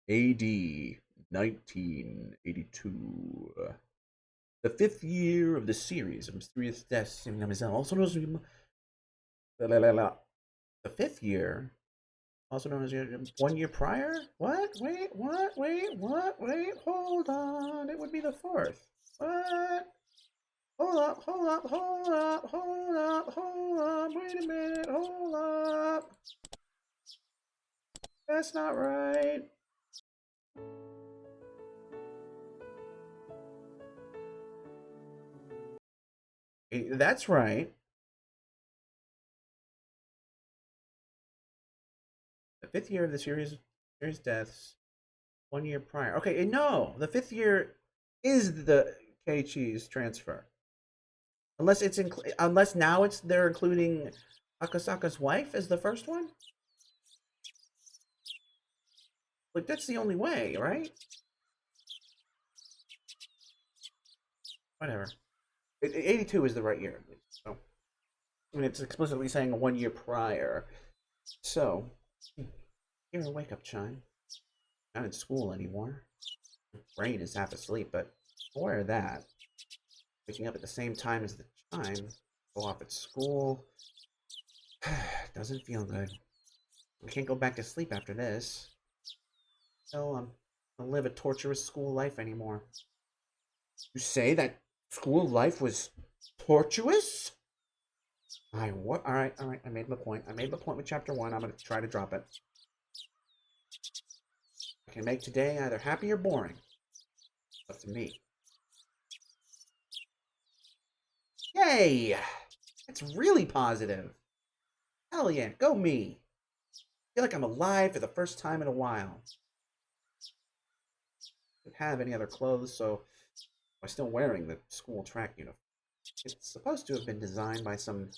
AD 1982. The fifth year of the series of mysterious deaths, also known as the fifth year, also known as 1 year prior. What? Wait, what? Wait, what? Wait, hold on. It would be the fourth. What? Hold up, hold up, hold up, hold up, hold up. Wait a minute, hold up. That's not right. That's right. The fifth year of the series deaths, 1 year prior. Okay, no, the fifth year is the Keiichi's transfer. Unless now they're including Akasaka's wife as the first one. Like that's the only way, right? Whatever. 82 is the right year. So, I mean, it's explicitly saying 1 year prior. So, here's a wake-up chime. Not in school anymore. Brain is half asleep, but aware of that. Waking up at the same time as the chime. Go off at school. Doesn't feel good. I can't go back to sleep after this. So, I don't live a torturous school life anymore. You say that school life was tortuous? What? All right. I made my point. I made my point with chapter 1. I'm gonna try to drop it. I can make today either happy or boring. Up to me. Yay! That's really positive. Hell yeah, go me. I feel like I'm alive for the first time in a while. I don't have any other clothes, so I'm still wearing the school track uniform. It's supposed to have been designed by some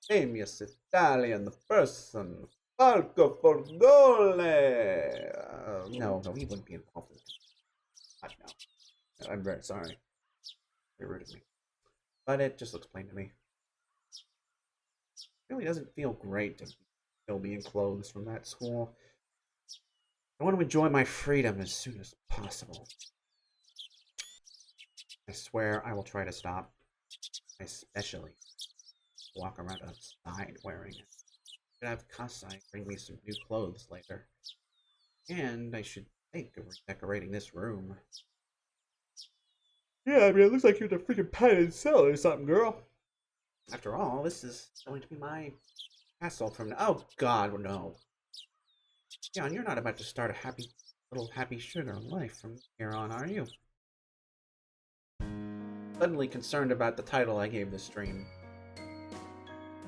famous Italian person. Falco Forgone! No, he wouldn't be involved in this. No. I'm very sorry. Very rude of me. But it just looks plain to me. It really doesn't feel great to still be enclosed from that school. I want to enjoy my freedom as soon as possible. I swear I will try to stop. I especially walk around outside wearing it. I should have Kasai bring me some new clothes later. And I should think of redecorating this room. Yeah, I mean, it looks like you're the freaking Penn and Teller or something, girl. After all, this is going to be my castle from now. Oh, God, no. John, you're not about to start a little happy sugar life from here on, are you? Suddenly concerned about the title I gave this stream.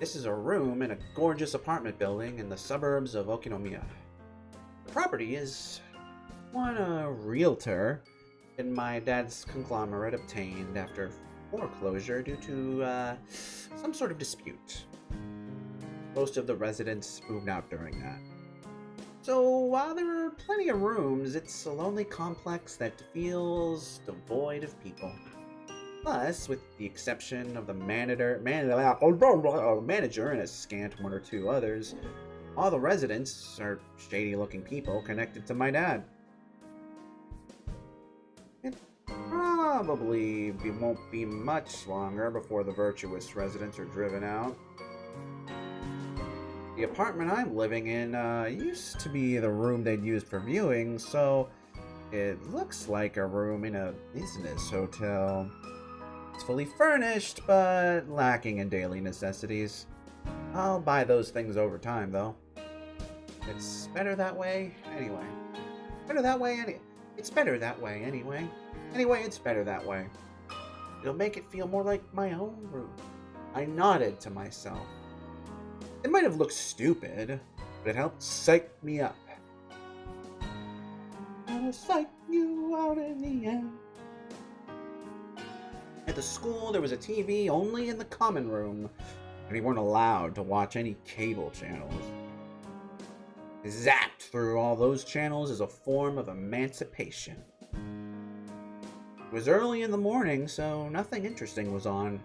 This is a room in a gorgeous apartment building in the suburbs of Okinomiya. The property is one a realtor in my dad's conglomerate obtained after foreclosure due to some sort of dispute. Most of the residents moved out during that. So while there are plenty of rooms, it's a lonely complex that feels devoid of people. Plus, with the exception of the manager and a scant one or two others, all the residents are shady-looking people connected to my dad. It probably won't be much longer before the virtuous residents are driven out. The apartment I'm living in used to be the room they'd used for viewing, so it looks like a room in a business hotel. It's fully furnished, but lacking in daily necessities. I'll buy those things over time, though. It's better that way, anyway. It's better that way, anyway. Anyway, it's better that way. It'll make it feel more like my own room. I nodded to myself. It might have looked stupid, but it helped psych me up. I'll psych you out in the end. At the school, there was a TV only in the common room, and we weren't allowed to watch any cable channels. I zapped through all those channels as a form of emancipation. It was early in the morning, so nothing interesting was on.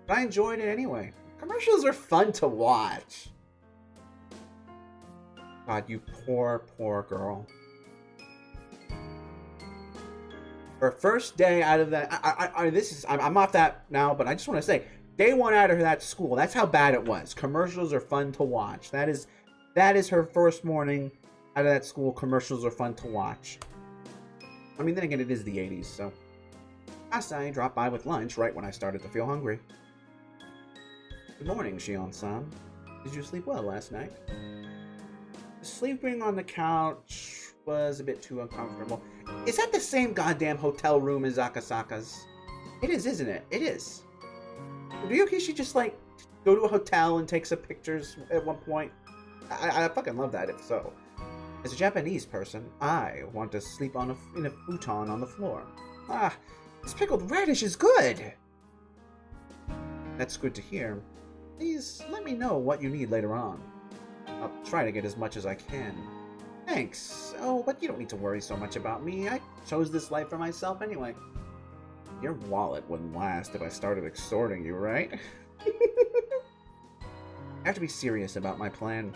But I enjoyed it anyway. Commercials are fun to watch. God, you poor, poor girl. Her first day out of that, I'm off that now, but I just want to say, day one out of that school, that's how bad it was. Commercials are fun to watch. That is her first morning out of that school. Commercials are fun to watch. I mean, then again, it is the 80s, so. Asai dropped by with lunch right when I started to feel hungry. Good morning, Shion-san. Did you sleep well last night? Sleeping on the couch was a bit too uncomfortable. Is that the same goddamn hotel room as Akasaka's? It is, isn't it? It is. Ryuki should just, like, go to a hotel and take some pictures at one point. I fucking love that, if so. As a Japanese person, I want to sleep in a futon on the floor. Ah, this pickled radish is good! That's good to hear. Please let me know what you need later on. I'll try to get as much as I can. Thanks. Oh, but you don't need to worry so much about me. I chose this life for myself anyway. Your wallet wouldn't last if I started extorting you, right? I have to be serious about my plan.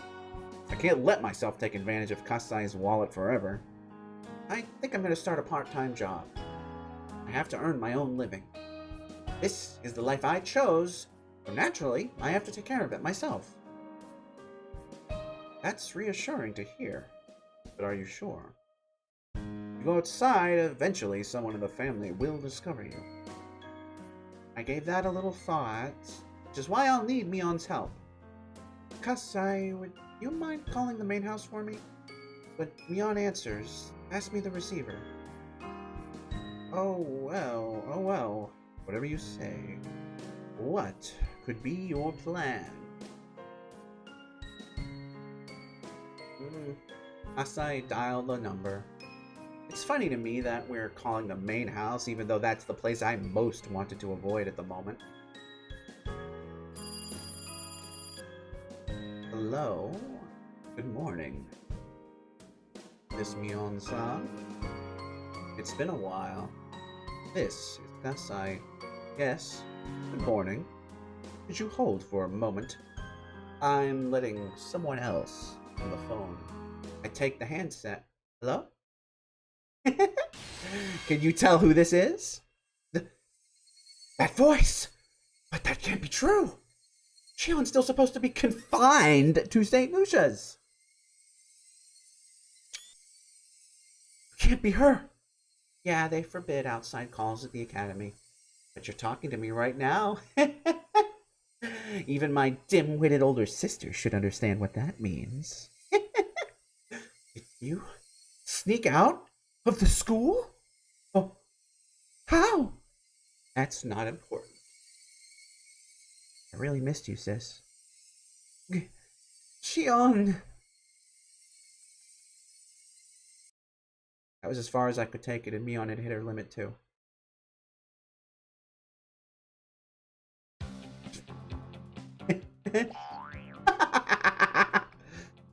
I can't let myself take advantage of Kasai's wallet forever. I think I'm going to start a part-time job. I have to earn my own living. This is the life I chose, so naturally, I have to take care of it myself. That's reassuring to hear. But are you sure? You go outside, eventually someone in the family will discover you. I gave that a little thought, which is why I'll need Mion's help. Kasai, would you mind calling the main house for me? When Mion answers, pass me the receiver. Oh well, whatever you say. What could be your plan? Asai dialed the number. It's funny to me that we're calling the main house, even though that's the place I most wanted to avoid at the moment. Hello? Good morning. This Mion-san? It's been a while. This is Kasai. Yes, good morning. Could you hold for a moment? I'm letting someone else on the phone. I take the handset. Hello? Can you tell who this is? That voice! But that can't be true! Shion's still supposed to be confined to St. Lucia's! It can't be her! Yeah, they forbid outside calls at the academy. But you're talking to me right now. Even my dim-witted older sister should understand what that means. Did you sneak out of the school? Oh, how? That's not important. I really missed you, sis. Shion! That was as far as I could take it, and Mion had hit her limit too.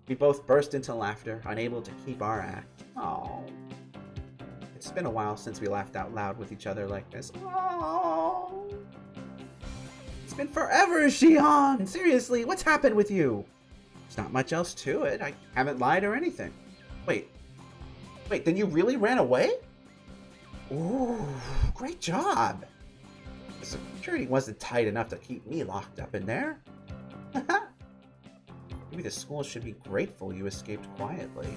We both burst into laughter, unable to keep our act. Oh, it's been a while since we laughed out loud with each other like this. Oh, it's been forever, Shion! Seriously, what's happened with you? There's not much else to it. I haven't lied or anything. Wait, then you really ran away? Ooh, great job. The security wasn't tight enough to keep me locked up in there. Maybe the school should be grateful you escaped quietly.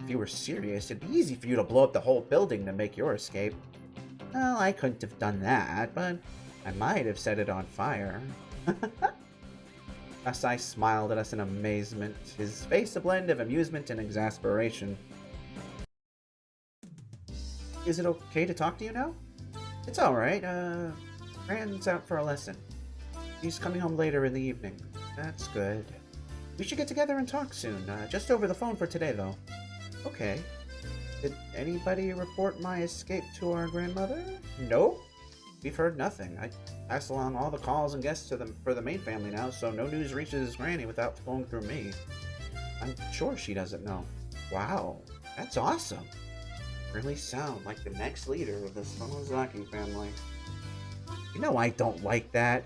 If you were serious, it'd be easy for you to blow up the whole building to make your escape. Well, I couldn't have done that, but I might have set it on fire. Asai smiled at us in amazement, his face a blend of amusement and exasperation. Is it okay to talk to you now? It's alright, Rand's out for a lesson. He's coming home later in the evening. That's good. We should get together and talk soon, just over the phone for today, though. Okay. Did anybody report my escape to our grandmother? Nope. We've heard nothing. I pass along all the calls and guests to for the main family now, so no news reaches Granny without flowing through me. I'm sure she doesn't know. Wow, that's awesome. Really sound like the next leader of the Sonozaki family. You know I don't like that.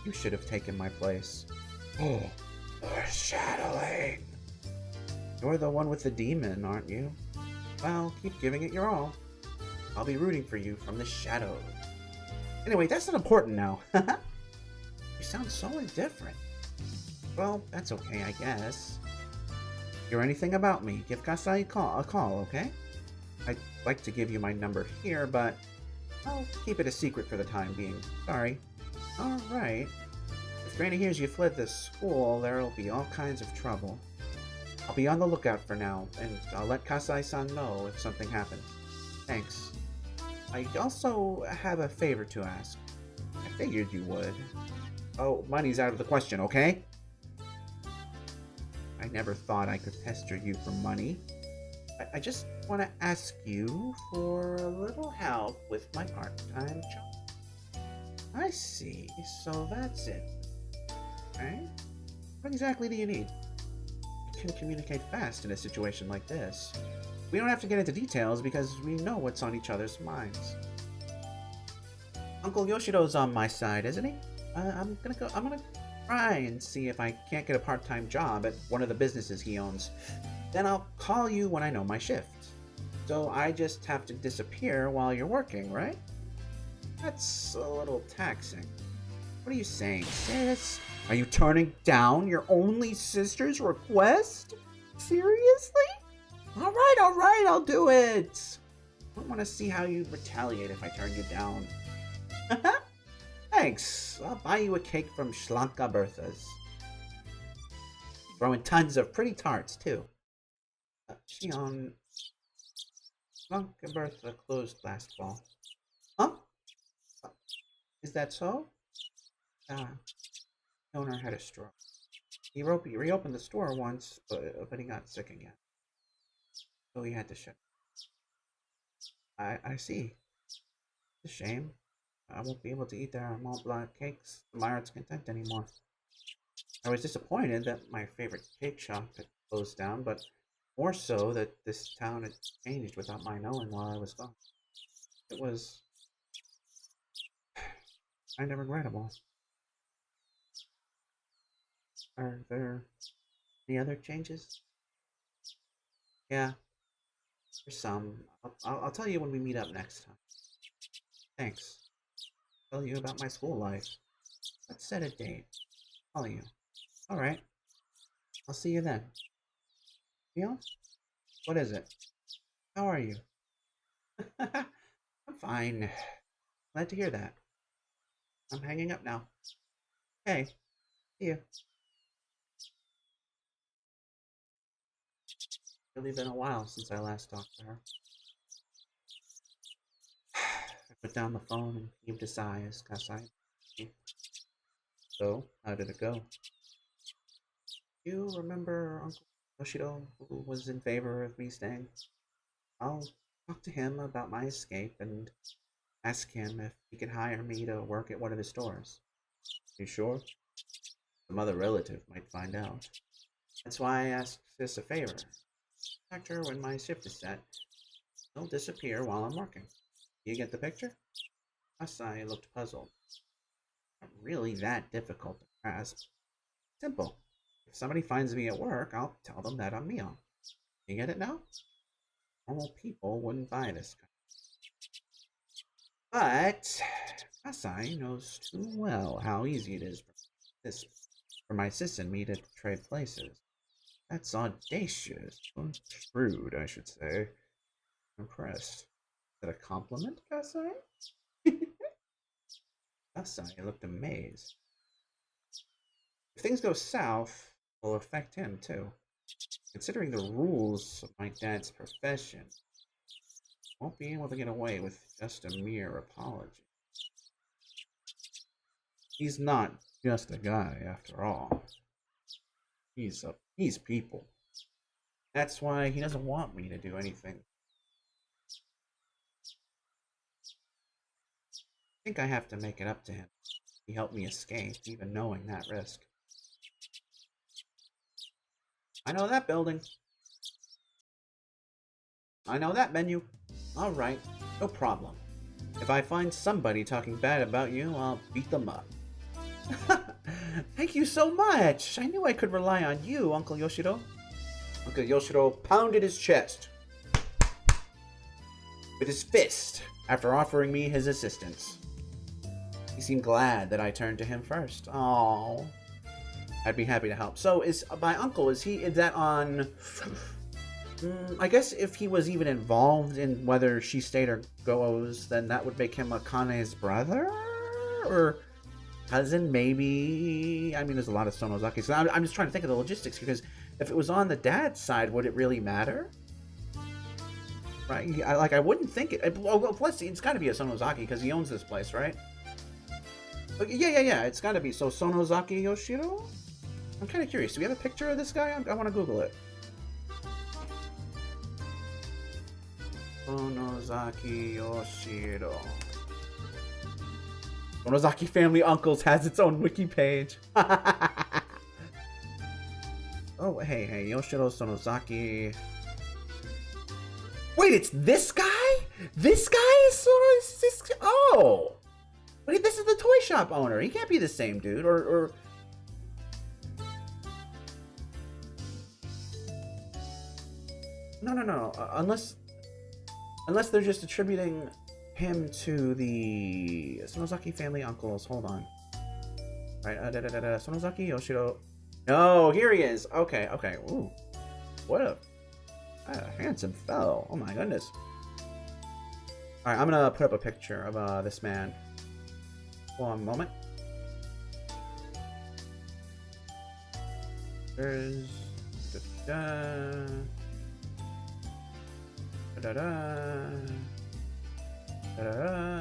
You should have taken my place. Oh, foreshadowing. You're the one with the demon, aren't you? Well, keep giving it your all. I'll be rooting for you from the shadows. Anyway, that's not important now. You sound so indifferent. Well, that's okay, I guess. Hear anything about me, give Kasai a call, okay? I'd like to give you my number here, but I'll keep it a secret for the time being. Sorry. Alright. If Granny hears you fled the school, there'll be all kinds of trouble. I'll be on the lookout for now, and I'll let Kasai-san know if something happens. Thanks. I also have a favor to ask. I figured you would. Oh, money's out of the question, okay? I never thought I could pester you for money. I just want to ask you for a little help with my part-time job. I see, so that's it. Right? What exactly do you need? I can communicate fast in a situation like this. We don't have to get into details because we know what's on each other's minds. Uncle Yoshiro's on my side, isn't he? I'm gonna try and see if I can't get a part-time job at one of the businesses he owns. Then I'll call you when I know my shift. So I just have to disappear while you're working, right? That's a little taxing. What are you saying, sis? Are you turning down your only sister's request? Seriously? Alright, I'll do it. I want to see how you retaliate if I turn you down. Thanks. I'll buy you a cake from Schlanka Bertha's. Throw in tons of pretty tarts, too. She on... Schlanka Bertha closed last fall. Huh? Is that so? The owner had a stroke. He reopened the store once, but he got sick again. So he had to shut. I see. It's a shame. I won't be able to eat their Mont Blanc cakes to my heart's content anymore. I was disappointed that my favorite cake shop had closed down, but more so that this town had changed without my knowing while I was gone. It was kind of regrettable. Are there any other changes? Yeah, there's some. I'll tell you when we meet up next time. Thanks. I'll tell you about my school life. Let's set a date. I'll call you. Alright. I'll see you then. Neil? What is it? How are you? I'm fine. Glad to hear that. I'm hanging up now. Hey. See you. Really been a while since I last talked to her. I put down the phone and heaved a sigh as Kasai. So, how did it go? You remember Uncle Yoshiro, who was in favor of me staying? I'll talk to him about my escape and ask him if he could hire me to work at one of his stores. You sure? Some other relative might find out. That's why I asked this a favor. Contact her when my shift is set. He'll disappear while I'm working. You get the picture? Asai looked puzzled. Not really that difficult to grasp. Simple. If somebody finds me at work, I'll tell them that I'm Mio. You get it now? Normal people wouldn't buy this kind. But Asai knows too well how easy it is for my sis and me to trade places. That's audacious. Or shrewd, I should say. I'm impressed. Is that a compliment, Kasai? Kasai looked amazed. If things go south, it will affect him, too. Considering the rules of my dad's profession, I won't be able to get away with just a mere apology. He's not just a guy, after all. He's people. That's why he doesn't want me to do anything. I think I have to make it up to him. He helped me escape, even knowing that risk. I know that building. I know that menu. Alright, no problem. If I find somebody talking bad about you, I'll beat them up. Thank you so much. I knew I could rely on you, Uncle Yoshiro. Uncle Yoshiro pounded his chest. with his fist after offering me his assistance. He seemed glad that I turned to him first. Oh, I'd be happy to help. So is my uncle, is that on... I guess if he was even involved in whether she stayed or goes, then that would make him Akane's brother? Or cousin, maybe? I mean, there's a lot of Sonozaki. So I'm just trying to think of the logistics, because if it was on the dad's side, would it really matter? Right? I wouldn't think it... Well, plus, it's got to be a Sonozaki, because he owns this place, right? Yeah. It's got to be. So, Sonozaki Yoshiro? I'm kind of curious. Do we have a picture of this guy? I want to Google it. Sonozaki Yoshiro. Sonozaki Family Uncles has its own wiki page. Oh, hey, Yoshiro Sonozaki. Wait, it's this guy? This guy is this? Oh! Wait, this is the toy shop owner. He can't be the same dude, or... No. Unless they're just attributing him to the Sonozaki family uncles. Hold on. Right, Sonozaki Yoshiro. No, here he is. Okay. Ooh, what a handsome fellow. Oh my goodness. All right, I'm gonna put up a picture of this man. One moment. There's...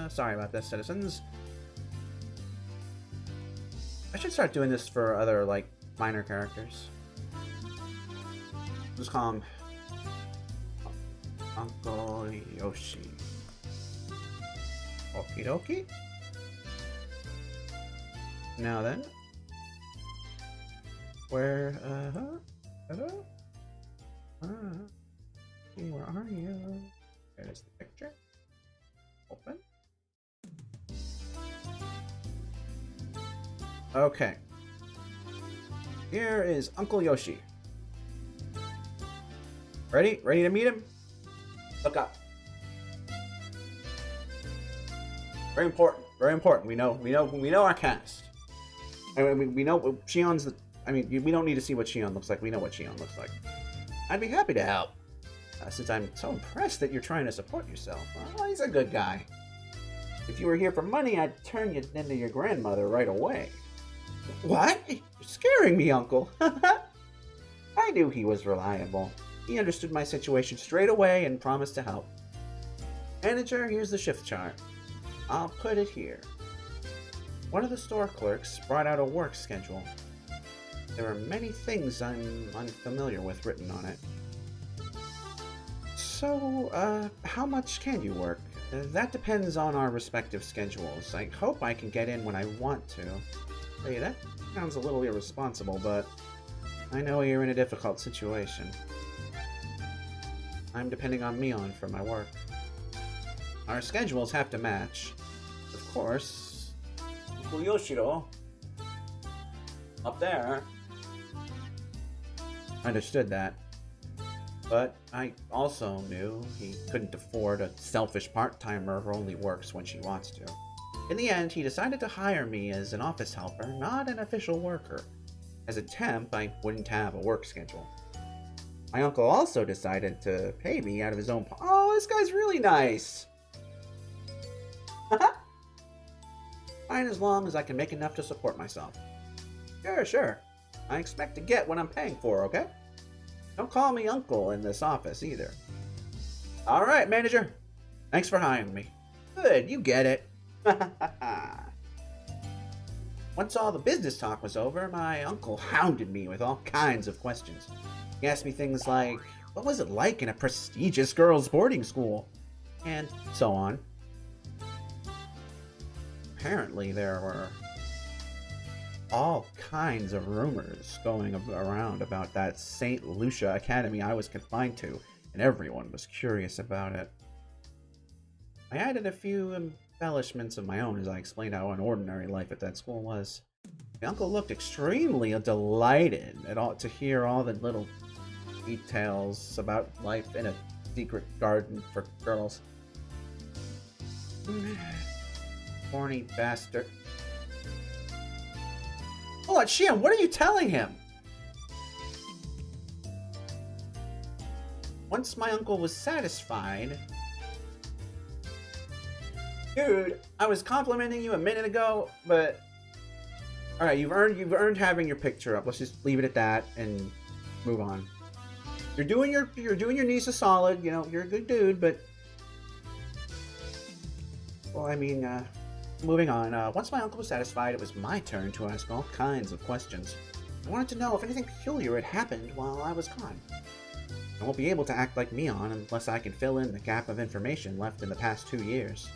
Sorry about this, citizens. I should start doing this for other, like, minor characters. Just call him Uncle Yoshi. Okie dokie. Now then, where are you? There's the picture. Open. Okay. Here is Uncle Yoshi. Ready? Ready to meet him? Look up. Very important. Very important. We know our cast. I mean, we know Shion's the... I mean, we don't need to see what Shion looks like. We know what Shion looks like. I'd be happy to help. Since I'm so impressed that you're trying to support yourself. Well, he's a good guy. If you were here for money, I'd turn you into your grandmother right away. What? You're scaring me, Uncle. I knew he was reliable. He understood my situation straight away and promised to help. Manager, here's the shift chart. I'll put it here. One of the store clerks brought out a work schedule. There are many things I'm unfamiliar with written on it. So, how much can you work? That depends on our respective schedules. I hope I can get in when I want to. Hey, that sounds a little irresponsible, but I know you're in a difficult situation. I'm depending on Mion for my work. Our schedules have to match. Of course, Uncle Yoshiro, up there, understood that. But I also knew he couldn't afford a selfish part-timer who only works when she wants to. In the end, he decided to hire me as an office helper, not an official worker. As a temp, I wouldn't have a work schedule. My uncle also decided to pay me out of his own Oh, this guy's really nice! Fine, as long as I can make enough to support myself. Sure. I expect to get what I'm paying for, okay? Don't call me uncle in this office, either. Alright, manager. Thanks for hiring me. Good, you get it. Once all the business talk was over, my uncle hounded me with all kinds of questions. He asked me things like, what was it like in a prestigious girls' boarding school? And so on. Apparently, there were all kinds of rumors going around about that St. Lucia Academy I was confined to, and everyone was curious about it. I added a few embellishments of my own as I explained how unordinary life at that school was. My uncle looked extremely delighted to hear all the little details about life in a secret garden for girls. Horny bastard. Hold on, Shion, what are you telling him? Once my uncle was satisfied... Dude, I was complimenting you a minute ago, but... Alright, you've earned having your picture up. Let's just leave it at that and move on. You're doing your niece a solid, you know, you're a good dude, but... Well, I mean, moving on. Once my uncle was satisfied, it was my turn to ask all kinds of questions. I wanted to know if anything peculiar had happened while I was gone. I won't be able to act like Mion unless I can fill in the gap of information left in the past 2 years.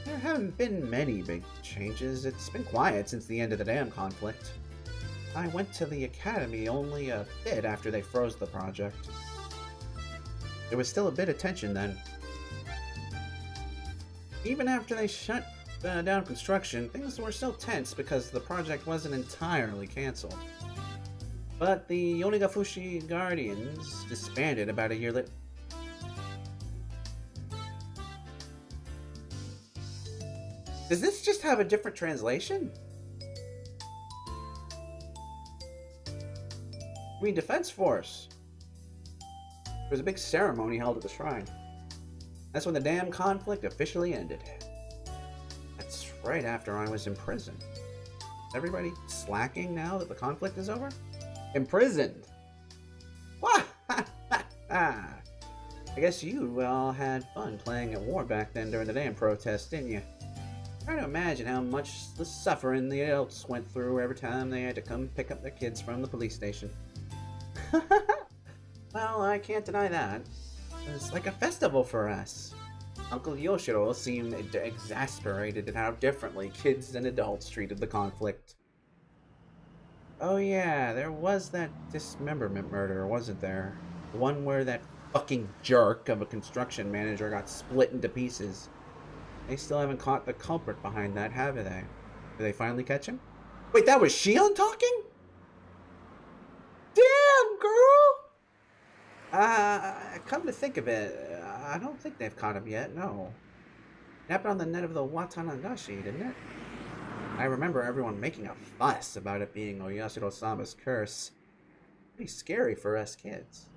There haven't been many big changes. It's been quiet since the end of the dam conflict. I went to the academy only a bit after they froze the project. There was still a bit of tension then. Even after they shut down construction, things were still tense because the project wasn't entirely cancelled. But the Onigafushi Guardians disbanded about a year later. Does this just have a different translation? I mean, Defense Force. There was a big ceremony held at the shrine. That's when the damn conflict officially ended. That's right after I was imprisoned. Is everybody slacking now that the conflict is over? Imprisoned? What? I guess you all had fun playing at war back then during the damn protests, didn't you? Try to imagine how much the suffering the adults went through every time they had to come pick up their kids from the police station. Well, I can't deny that. It's like a festival for us. Uncle Yoshiro seemed exasperated at how differently kids and adults treated the conflict. Oh yeah, there was that dismemberment murder, wasn't there? The one where that fucking jerk of a construction manager got split into pieces. They still haven't caught the culprit behind that, have they? Did they finally catch him? Wait, that was Shion talking? Damn, girl! Come to think of it, I don't think they've caught him yet, no. It happened on the net of the Watanagashi, didn't it? I remember everyone making a fuss about it being Oyashiro-sama's curse. Pretty scary for us kids.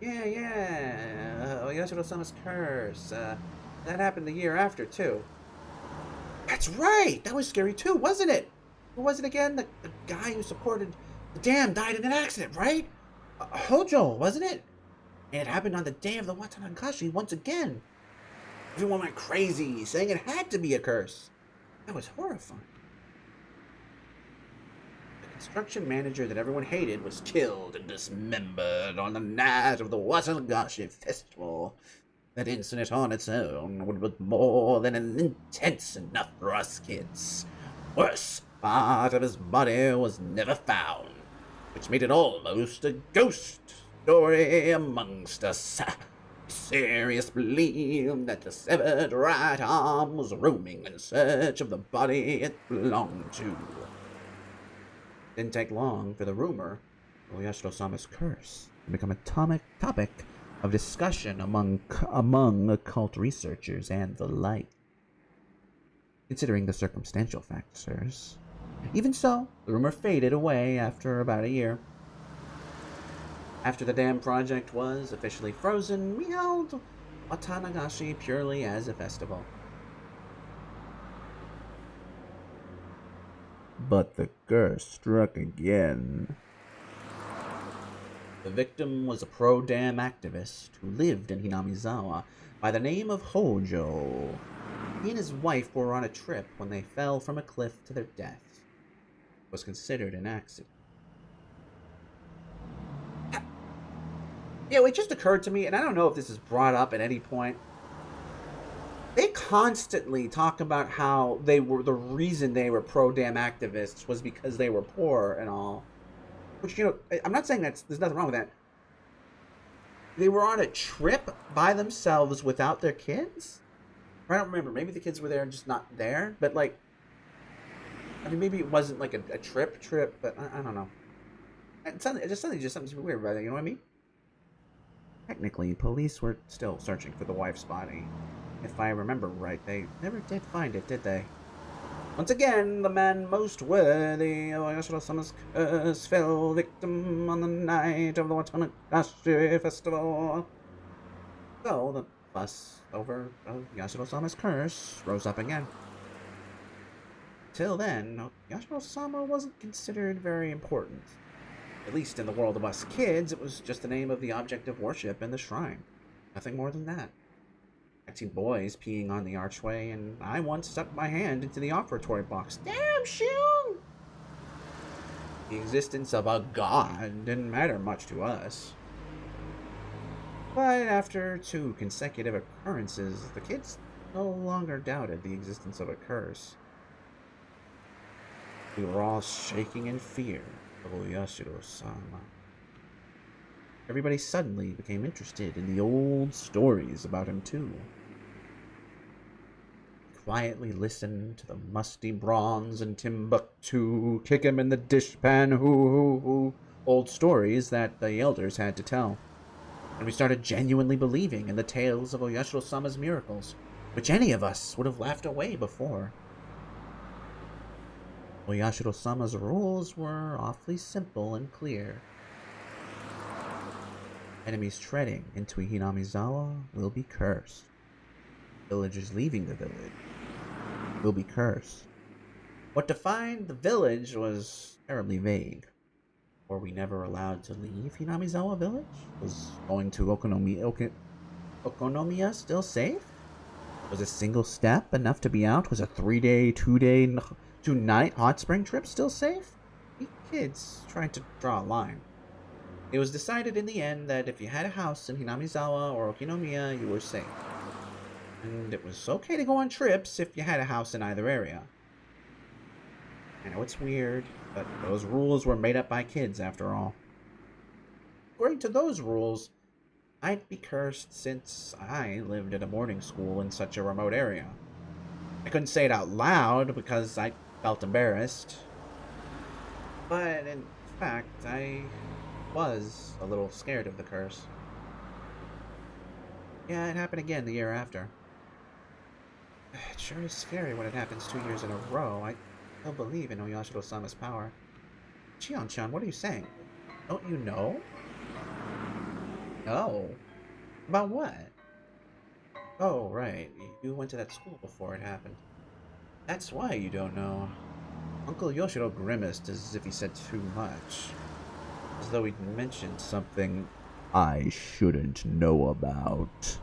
Yeah, Oyashiro-sama's curse. That happened the year after, too. That's right! That was scary, too, wasn't it? Who was it again? The guy who supported the dam died in an accident, right? Hojo, wasn't it? And it happened on the day of the Watanagashi once again. Everyone went crazy, saying it had to be a curse. That was horrifying. The construction manager that everyone hated was killed and dismembered on the night of the Watanagashi festival. That incident on its own would be more than intense enough for us kids. Worse, part of his body was never found, which made it almost a ghost story amongst us. Serious believe that the severed right arm was roaming in search of the body it belonged to. Didn't take long for the rumor of Oyashiro-sama's curse to become a topic of discussion among occult researchers and the like. Considering the circumstantial factors. Even so, the rumor faded away after about a year. After the dam project was officially frozen, we held Watanagashi purely as a festival. But the curse struck again. The victim was a pro-dam activist who lived in Hinamizawa by the name of Hojo. He and his wife were on a trip when they fell from a cliff to their death. It was considered an accident. Yeah, it just occurred to me, and I don't know if this is brought up at any point. They constantly talk about how the reason they were pro-dam activists was because they were poor and all. Which, you know, I'm not saying there's nothing wrong with that. They were on a trip by themselves without their kids? I don't remember. Maybe the kids were there and just not there. But, like, I mean, maybe it wasn't like a trip, but I don't know. It's just something weird about it, you know what I mean? Technically, police were still searching for the wife's body. If I remember right, they never did find it, did they? Once again, the man most worthy of Oyashiro-sama's curse fell victim on the night of the Watanashi festival. So the fuss over Yashiro-sama's curse rose up again. Till then, Yashiro-sama wasn't considered very important. At least in the world of us kids, it was just the name of the object of worship in the shrine. Nothing more than that. I'd seen boys peeing on the archway, and I once stuck my hand into the offertory box. Damn, Shun! The existence of a god didn't matter much to us. But after 2 consecutive occurrences, the kids no longer doubted the existence of a curse. We were all shaking in fear of Oyashiro-sama. Everybody suddenly became interested in the old stories about him too. Quietly listened to the musty bronze and Timbuktu, kick him in the dishpan, hoo, old stories that the elders had to tell. And we started genuinely believing in the tales of Oyashiro-sama's miracles, which any of us would have laughed away before. Oyashiro-sama's rules were awfully simple and clear. Enemies treading into Hinamizawa will be cursed. Villagers leaving the village will be cursed. What defined the village was terribly vague. Were we never allowed to leave Hinamizawa village? Was going to Okonomiya still safe? Was a single step enough to be out? Was a 3-day, 2-night hot spring trip still safe? We kids tried to draw a line. It was decided in the end that if you had a house in Hinamizawa or Okonomiya, you were safe. And it was okay to go on trips if you had a house in either area. I know it's weird, but those rules were made up by kids after all. According to those rules, I'd be cursed since I lived at a boarding school in such a remote area. I couldn't say it out loud because I felt embarrassed. But in fact, I was a little scared of the curse. Yeah, it happened again the year after. It sure is scary when it happens 2 years in a row. I still believe in Oyashiro-sama's power. Chion-chan, what are you saying? Don't you know? No. About what? Oh, right. You went to that school before it happened. That's why you don't know. Uncle Yoshiro grimaced as if he said too much. As though he'd mentioned something I shouldn't know about.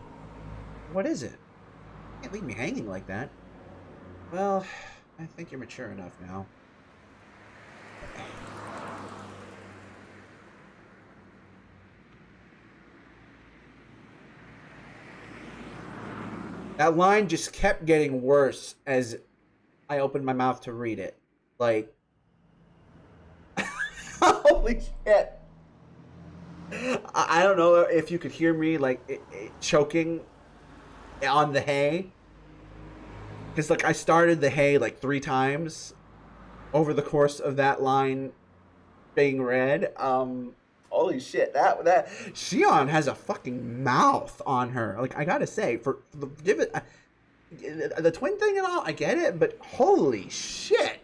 What is it? You can't leave me hanging like that. Well, I think you're mature enough now. That line just kept getting worse as I opened my mouth to read it. Like, holy shit. I don't know if you could hear me, like, choking on the hay. Because, like, I started the hay, like, 3 times over the course of that line being read. Holy shit, that Shion has a fucking mouth on her. Like, I gotta say, for the give it the twin thing and all, I get it, but holy shit,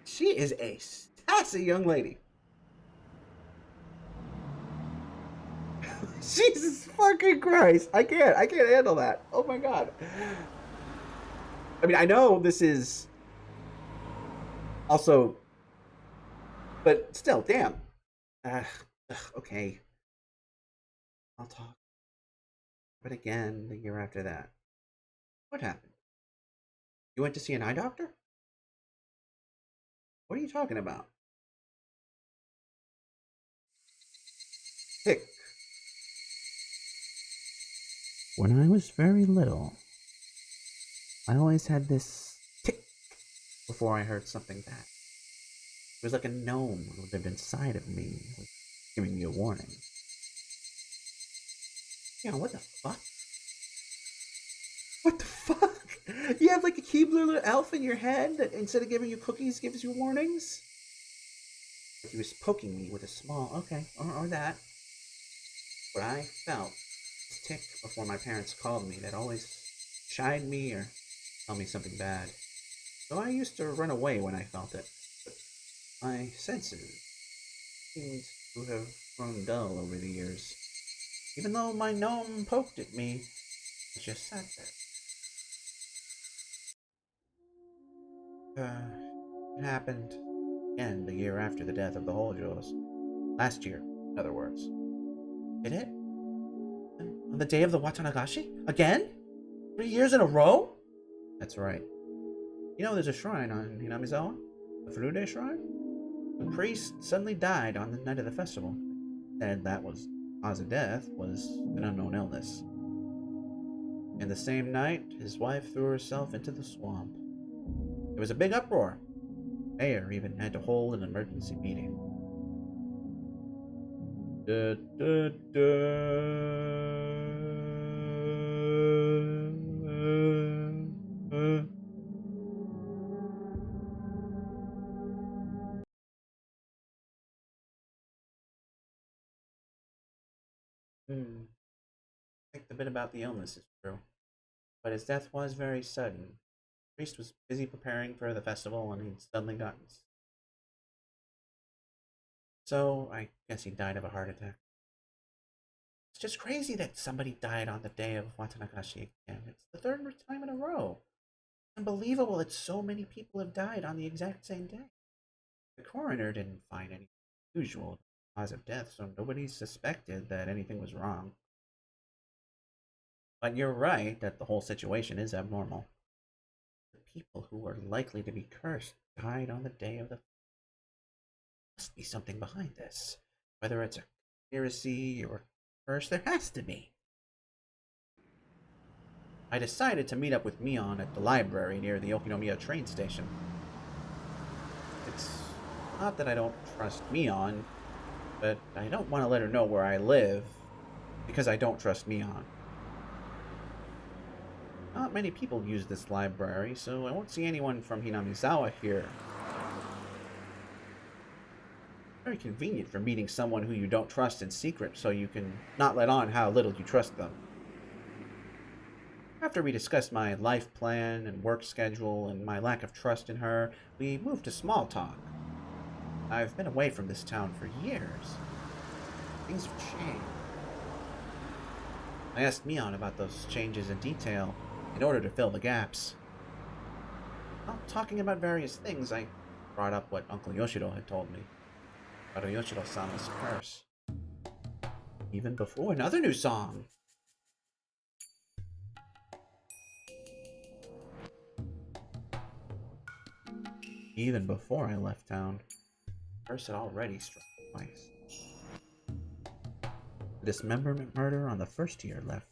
she is a sassy young lady. Jesus fucking Christ, I can't handle that. Oh my god. I mean, I know this is also, but still, damn. Okay. I'll talk. But again, the year after that. What happened? You went to see an eye doctor? What are you talking about? Tick. When I was very little, I always had this tick before I heard something bad. It was like a gnome who lived inside of me, giving me a warning. Yeah, what the fuck? What the fuck? You have like a cute little elf in your head that instead of giving you cookies gives you warnings? He was poking me with a small, okay, or that. What I felt was tick before my parents called me. They'd always chide me or tell me something bad. So I used to run away when I felt it. But my senses seemed to have grown dull over the years. Even though my gnome poked at me, I just sat there. It happened again the year after the death of the Holjos. Last year, in other words. Did it? On the day of the Watanagashi? Again? 3 years in a row? That's right. You know there's a shrine on Hinamizawa? The Furude shrine? The priest suddenly died on the night of the festival. Said that was cause of death was an unknown illness. And the same night, his wife threw herself into the swamp. There was a big uproar. The mayor even had to hold an emergency meeting. Da, da, da. I think the bit about the illness is true, but his death was very sudden. The priest was busy preparing for the festival and he'd suddenly gotten. So I guess he died of a heart attack. It's just crazy that somebody died on the day of Watanagashi again. It's the third time in a row. Unbelievable that so many people have died on the exact same day. The coroner didn't find anything unusual cause of death, so nobody suspected that anything was wrong. But you're right that the whole situation is abnormal. The people who were likely to be cursed died on the day of the. Must be something behind this. Whether it's a conspiracy or curse, there has to be. I decided to meet up with Mion at the library near the Okinomiya train station. It's not that I don't trust Mion, but I don't want to let her know where I live because I don't trust Mion. Not many people use this library, so I won't see anyone from Hinamizawa here. Very convenient for meeting someone who you don't trust in secret so you can not let on how little you trust them. After we discussed my life plan and work schedule and my lack of trust in her, we moved to small talk. I've been away from this town for years. Things have changed. I asked Mion about those changes in detail in order to fill the gaps. While talking about various things, I brought up what Uncle Yoshiro had told me about Yoshiro-sama's curse. Even before another new song! Even before I left town, the curse had already struck twice. The dismemberment murder on the first year left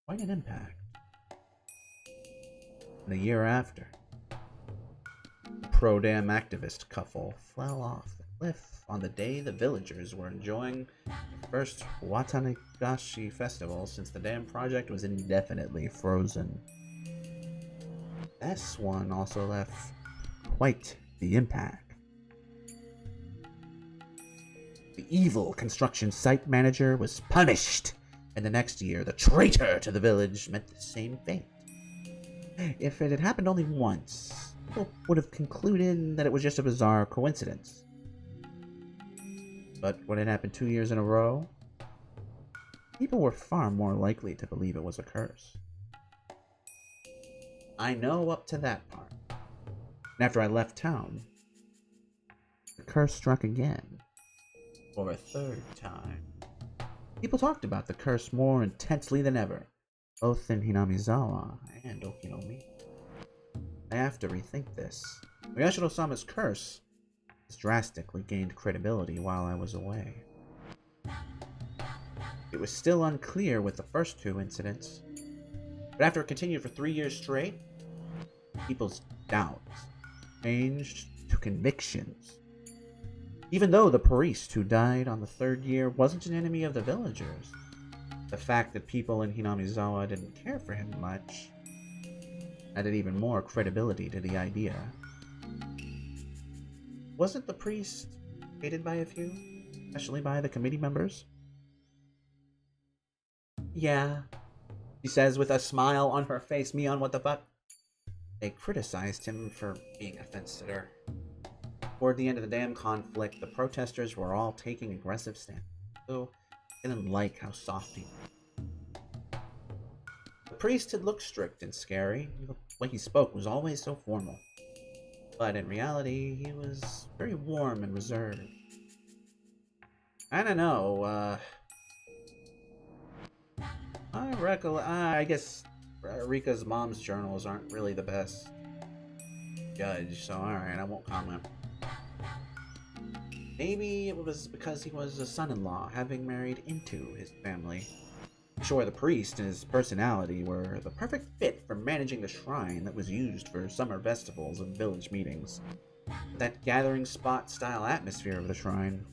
quite an impact. And the year after, the pro-dam activist couple fell off the cliff on the day the villagers were enjoying the first Watanagashi festival since the dam project was indefinitely frozen. This one also left quite the impact. The evil construction site manager was punished, and the next year the traitor to the village met the same fate. If it had happened only once, people would have concluded that it was just a bizarre coincidence. But when it happened 2 years in a row, people were far more likely to believe it was a curse. I know up to that part. And after I left town, the curse struck again. For a third time. People talked about the curse more intensely than ever, both in Hinamizawa and Okinomiya. I have to rethink this. Yoshiro-sama's curse has drastically gained credibility while I was away. It was still unclear with the first two incidents, but after it continued for 3 years straight, people's doubts changed to convictions. Even though the priest who died on the third year wasn't an enemy of the villagers, the fact that people in Hinamizawa didn't care for him much added even more credibility to the idea. Wasn't the priest hated by a few, especially by the committee members? Yeah, she says with a smile on her face. Me on what the fuck? They criticized him for being a fence sitter. Toward the end of the damn conflict, the protesters were all taking aggressive stances. So they didn't like how soft he was. The priest had looked strict and scary. The way he spoke was always so formal. But in reality, he was very warm and reserved. I don't know, I guess Rika's mom's journals aren't really the best judge, so alright, I won't comment. Maybe it was because he was a son-in-law, having married into his family. Sure, the priest and his personality were the perfect fit for managing the shrine that was used for summer festivals and village meetings. But that gathering spot-style atmosphere of the shrine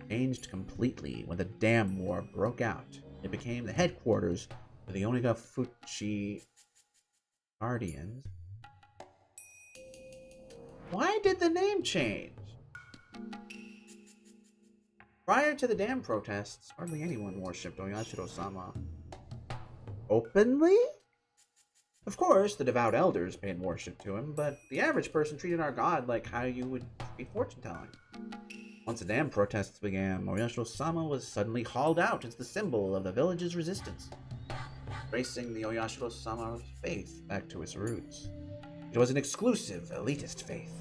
changed completely when the dam war broke out. It became the headquarters of the Onigafuchi Guardians. Why did the name change? Prior to the dam protests, hardly anyone worshipped Oyashiro-sama openly? Of course, the devout elders paid worship to him, but the average person treated our god like how you would treat fortune-telling. Once the dam protests began, Oyashiro-sama was suddenly hauled out as the symbol of the village's resistance, tracing the Oyashiro-sama faith back to its roots. It was an exclusive, elitist faith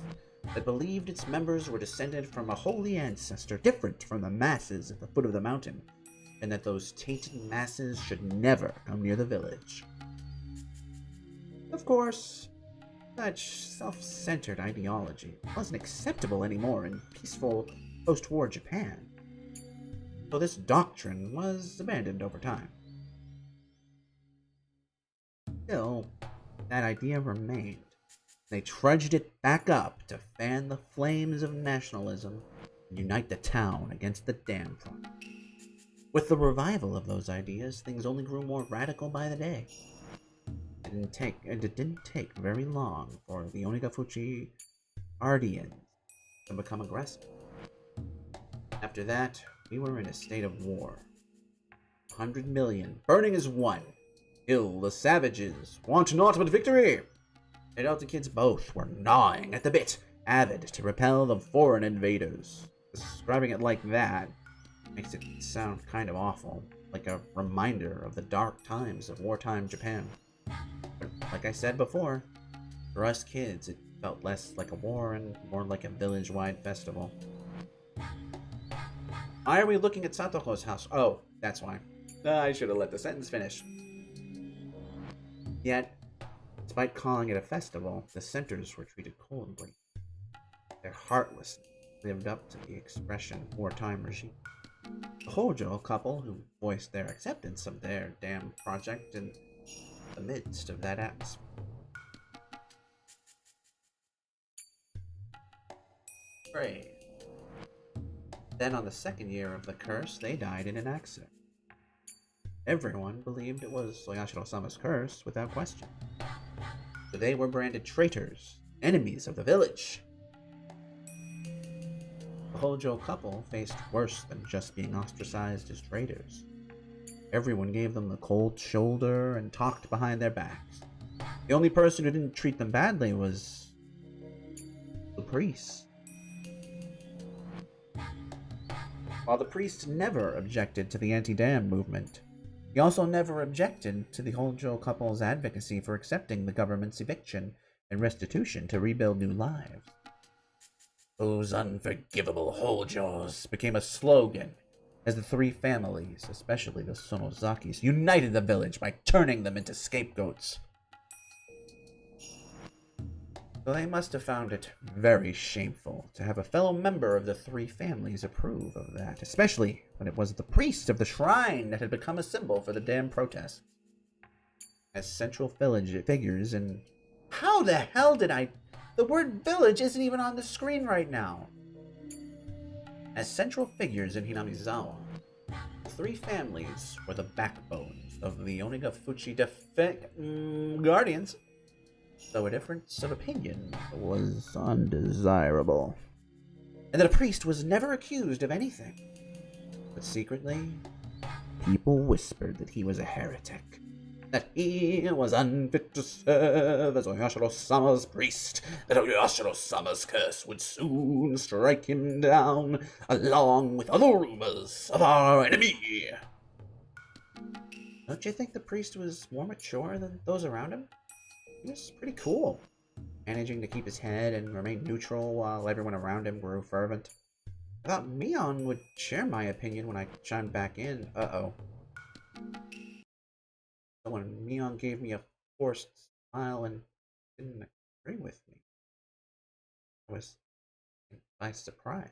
that believed its members were descended from a holy ancestor different from the masses at the foot of the mountain, and that those tainted masses should never come near the village. Of course, such self-centered ideology wasn't acceptable anymore in peaceful post-war Japan, so this doctrine was abandoned over time. Still, that idea remained. They trudged it back up to fan the flames of nationalism and unite the town against the dam project. With the revival of those ideas, things only grew more radical by the day. It didn't take very long for the Onigafuchi Guardians to become aggressive. After that, we were in a state of war. 100 million, burning as one. Kill the savages, want naught but victory! The Delta kids both were gnawing at the bit, avid to repel the foreign invaders. Describing it like that makes it sound kind of awful, like a reminder of the dark times of wartime Japan. But like I said before, for us kids, it felt less like a war and more like a village-wide festival. Why are we looking at Satoko's house? Oh, that's why. I should have let the sentence finish. Yet, despite calling it a festival, the centers were treated coldly. Their heartlessness lived up to the expression wartime regime. The Hojo couple, who voiced their acceptance of their dam project in the midst of that atmosphere. Brave. Then on the second year of the curse, they died in an accident. Everyone believed it was Oyashiro-sama's curse without question. So they were branded traitors, enemies of the village. The Hojo couple faced worse than just being ostracized as traitors. Everyone gave them the cold shoulder and talked behind their backs. The only person who didn't treat them badly was the priest. While the priest never objected to the anti-dam movement, he also never objected to the Hojo couple's advocacy for accepting the government's eviction and restitution to rebuild new lives. Those unforgivable Hojos became a slogan as the three families, especially the Sonozakis, united the village by turning them into scapegoats. So they must have found it very shameful to have a fellow member of the three families approve of that, especially when it was the priest of the shrine that had become a symbol for the dam protest. As central village figures in... How the hell did I... The word village isn't even on the screen right now. As central figures in Hinamizawa, the three families were the backbones of the Onigafuchi Guardians, though a difference of opinion was undesirable. And that a priest was never accused of anything. But secretly, People whispered that he was a heretic, that he was unfit to serve as Oyashiro-sama's priest, that Oyashiro-sama's curse would soon strike him down, along with other rumors of our enemy. Don't you think the priest was more mature than those around him? He was pretty cool, managing to keep his head and remain neutral while everyone around him grew fervent. I thought Mion would share my opinion when I chimed back in. Uh-oh. When Mion gave me a forced smile and didn't agree with me, I was by surprise.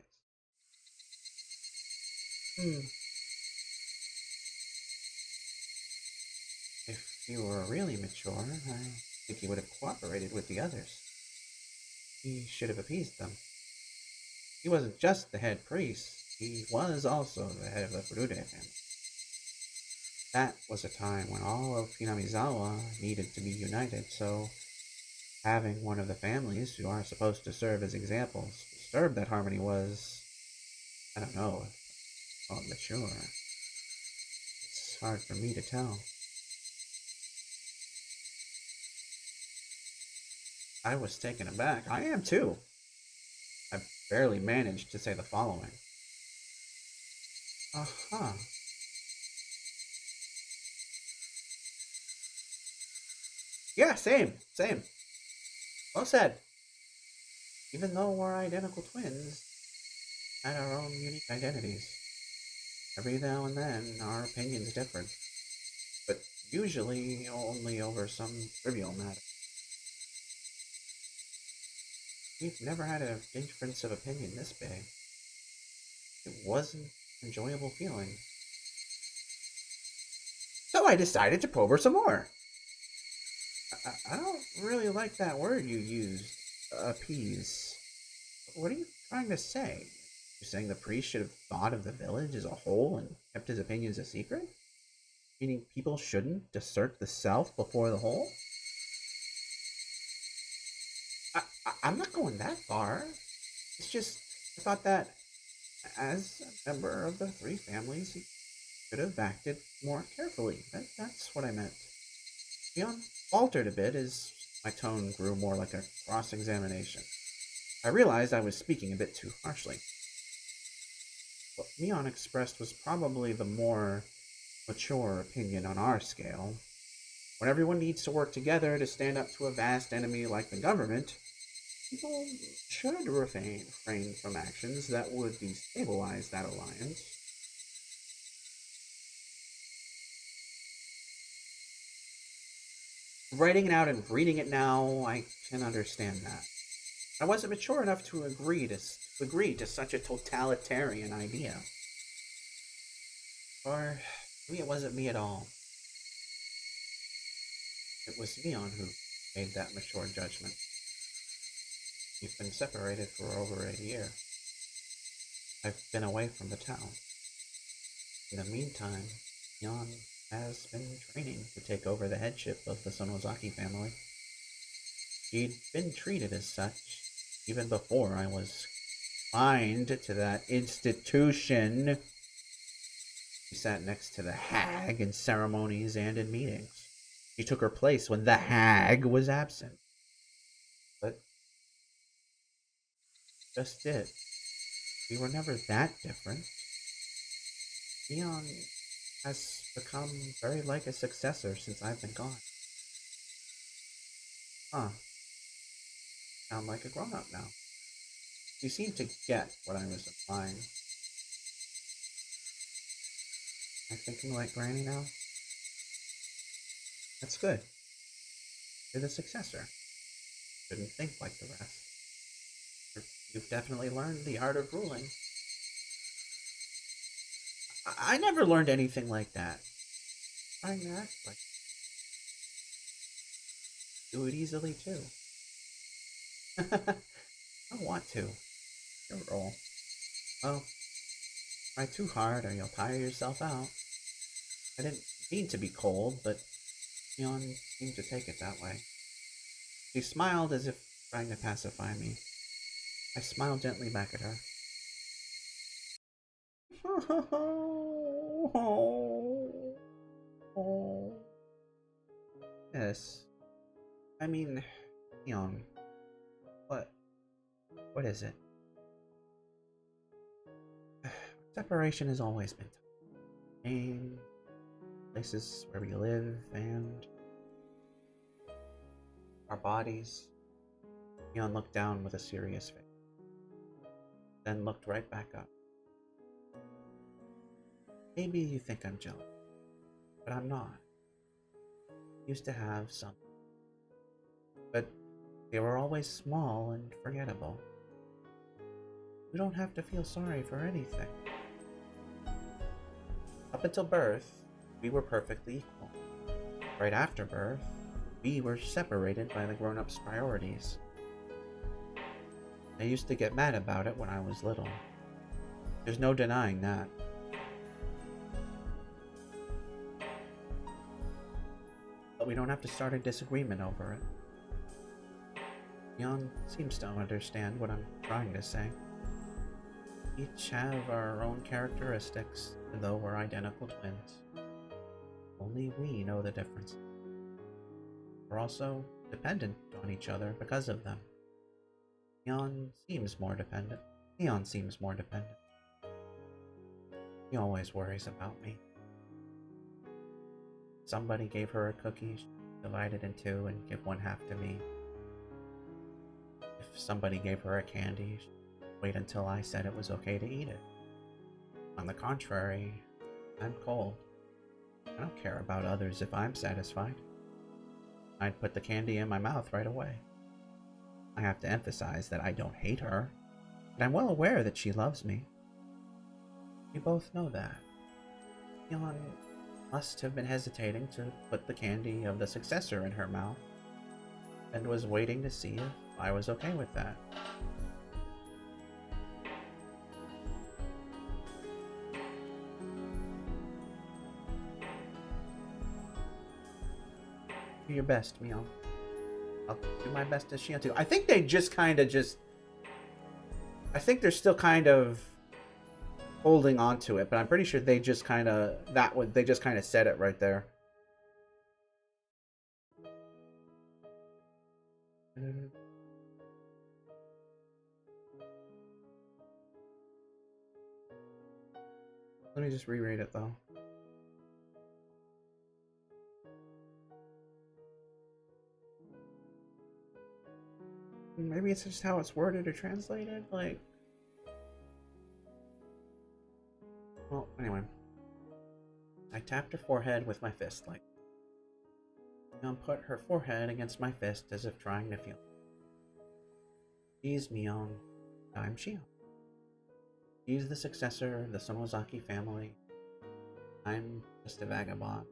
If you were really mature, I think he would have cooperated with the others. He should have appeased them. He wasn't just the head priest, he was also the head of the Furude family. That was a time when all of Hinamizawa needed to be united, so having one of the families who are supposed to serve as examples disturb that harmony was, I don't know, mature. It's hard for me to tell. I was taken aback. I am too. I barely managed to say the following. Uh-huh. Yeah, same. Well said. Even though we're identical twins, we had our own unique identities. Every now and then, our opinions differed, but usually only over some trivial matter. We've never had a difference of opinion this big. It wasn't an enjoyable feeling. So I decided to probe her some more. I don't really like that word you used, appease. What are you trying to say? You're saying the priest should have thought of the village as a whole and kept his opinions a secret? Meaning people shouldn't assert the self before the whole? I'm not going that far. It's just, I thought that as a member of the three families, he could have acted more carefully. That's what I meant. Leon faltered a bit as my tone grew more like a cross-examination. I realized I was speaking a bit too harshly. What Leon expressed was probably the more mature opinion on our scale. When everyone needs to work together to stand up to a vast enemy like the government, people should refrain from actions that would destabilize that alliance. Writing it out and reading it now, I can understand that. I wasn't mature enough to agree to such a totalitarian idea. Or maybe it wasn't me at all. It was Leon who made that mature judgment. We've been separated for over a year. I've been away from the town. In the meantime, Leon has been training to take over the headship of the Sonozaki family. She'd been treated as such even before I was confined to that institution. She sat next to the hag in ceremonies and in meetings. She took her place when the hag was absent. But just it. We were never that different. Leon has become very like a successor since I've been gone. Huh. Sound like a grown-up now. You seem to get what I was implying. Am I thinking like Granny now? That's good. You're the successor. Shouldn't think like the rest. You've definitely learned the art of ruling. I never learned anything like that. Trying to act like do it easily too. I want to. Your role. Well, try too hard or you'll tire yourself out. I didn't mean to be cold, but Leon seemed to take it that way. She smiled as if trying to pacify me. I smiled gently back at her. Yes. I mean, Leon, what? What is it? Separation has always been tough. Pain, places where we live, and our bodies. Leon looked down with a serious face, then looked right back up. Maybe you think I'm jealous, but I'm not. I used to have some, but they were always small and forgettable. You don't have to feel sorry for anything. Up until birth, we were perfectly equal. Right after birth, we were separated by the grown-ups' priorities. I used to get mad about it when I was little. There's no denying that. But we don't have to start a disagreement over it. Leon seems to understand what I'm trying to say. Each have our own characteristics, though we're identical twins. Only we know the difference. We're also dependent on each other because of them. Leon seems more dependent. He always worries about me. Somebody gave her a cookie, she divided in two and give one half to me. If somebody gave her a candy, she'd wait until I said it was okay to eat it. On the contrary, I'm cold. I don't care about others if I'm satisfied. I'd put the candy in my mouth right away. I have to emphasize that I don't hate her, but I'm well aware that she loves me. We both know that. Leon must have been hesitating to put the candy of the successor in her mouth, and was waiting to see if I was okay with that. Do your best, Mio. I'll do my best as Shion too. I think they just kind of I think they're still kind of holding on to it, but I'm pretty sure they just kind of they just kind of said it right there. Let me just reread it though. Maybe it's just how it's worded or translated, like... Well, anyway. I tapped her forehead with my fist, like... Mion put her forehead against my fist as if trying to feel. She's Mion. I'm Shion. She's the successor of the Sonozaki family. I'm just a vagabond.